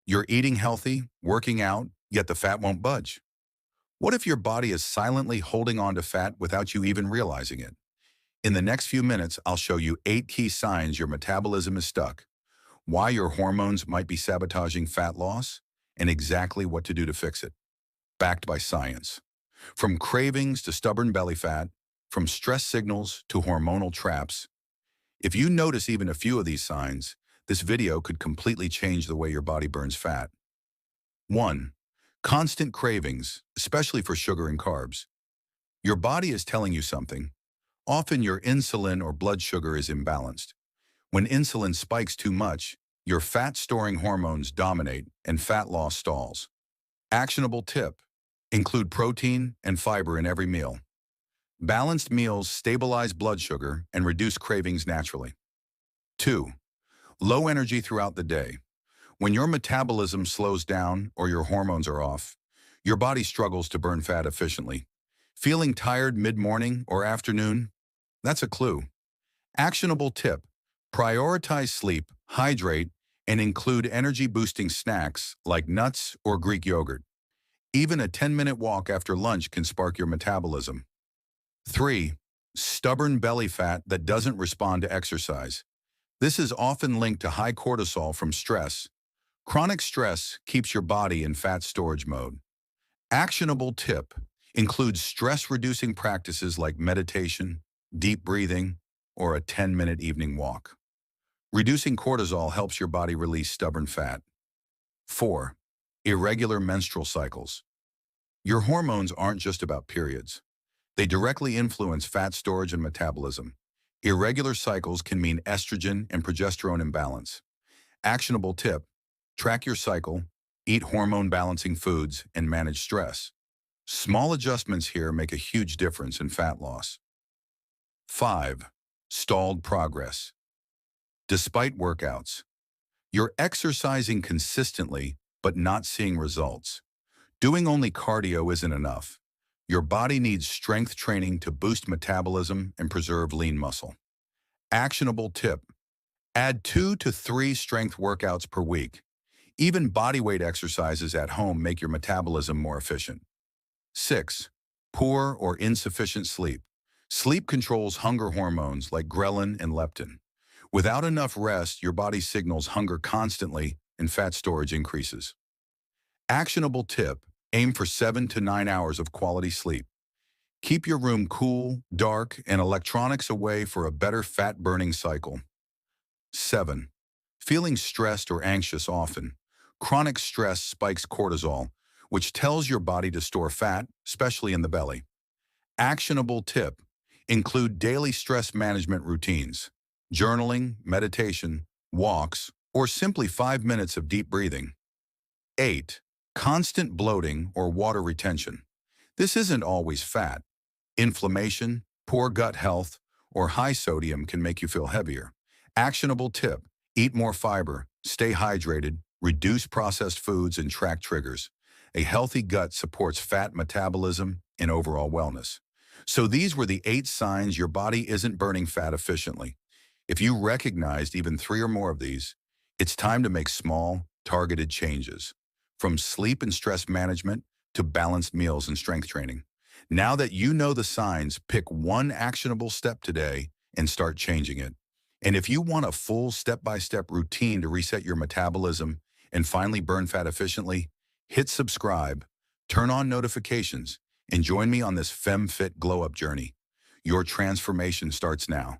You're eating healthy, working out, yet the fat won't budge. What if your body is silently holding on to fat without you even realizing it? In the next few minutes, I'll show you 8 key signs your metabolism is stuck, why your hormones might be sabotaging fat loss, and exactly what to do to fix it. Backed by science. From cravings to stubborn belly fat, from stress signals to hormonal traps, if you notice even a few of these signs, this video could completely change the way your body burns fat. 1. Constant cravings, especially for sugar and carbs. Your body is telling you something. Often your insulin or blood sugar is imbalanced. When insulin spikes too much, your fat-storing hormones dominate and fat loss stalls. Actionable tip: include protein and fiber in every meal. Balanced meals stabilize blood sugar and reduce cravings naturally. 2. Low energy throughout the day. When your metabolism slows down or your hormones are off, your body struggles to burn fat efficiently. Feeling tired mid-morning or afternoon? That's a clue. Actionable tip: prioritize sleep, hydrate, and include energy-boosting snacks like nuts or Greek yogurt. Even a 10-minute walk after lunch can spark your metabolism. 3. Stubborn belly fat that doesn't respond to exercise. This is often linked to high cortisol from stress. Chronic stress keeps your body in fat storage mode. Actionable tip: include stress-reducing practices like meditation, deep breathing, or a 10-minute evening walk. Reducing cortisol helps your body release stubborn fat. 4. Irregular menstrual cycles. Your hormones aren't just about periods. They directly influence fat storage and metabolism. Irregular cycles can mean estrogen and progesterone imbalance. Actionable tip: track your cycle, eat hormone-balancing foods, and manage stress. Small adjustments here make a huge difference in fat loss. 5. Stalled progress. Despite workouts, you're exercising consistently but not seeing results. Doing only cardio isn't enough. Your body needs strength training to boost metabolism and preserve lean muscle. Actionable tip: add 2 to 3 strength workouts per week. Even bodyweight exercises at home make your metabolism more efficient. 6. Poor or insufficient sleep. Sleep controls hunger hormones like ghrelin and leptin. Without enough rest, your body signals hunger constantly and fat storage increases. Actionable tip: aim for 7 to 9 hours of quality sleep. Keep your room cool, dark, and electronics away for a better fat-burning cycle. 7. Feeling stressed or anxious often. Chronic stress spikes cortisol, which tells your body to store fat, especially in the belly. Actionable tip: include daily stress management routines. Journaling, meditation, walks, or simply 5 minutes of deep breathing. 8. Constant bloating or water retention. This isn't always fat. Inflammation, poor gut health, or high sodium can make you feel heavier. Actionable tip: eat more fiber, stay hydrated, reduce processed foods, and track triggers. A healthy gut supports fat metabolism and overall wellness. So these were the 8 signs your body isn't burning fat efficiently. If you recognized even 3 or more of these, it's time to make small, targeted changes. From sleep and stress management to balanced meals and strength training. Now that you know the signs, pick one actionable step today and start changing it. And if you want a full step-by-step routine to reset your metabolism and finally burn fat efficiently, hit subscribe, turn on notifications, and join me on this FemFit glow-up journey. Your transformation starts now.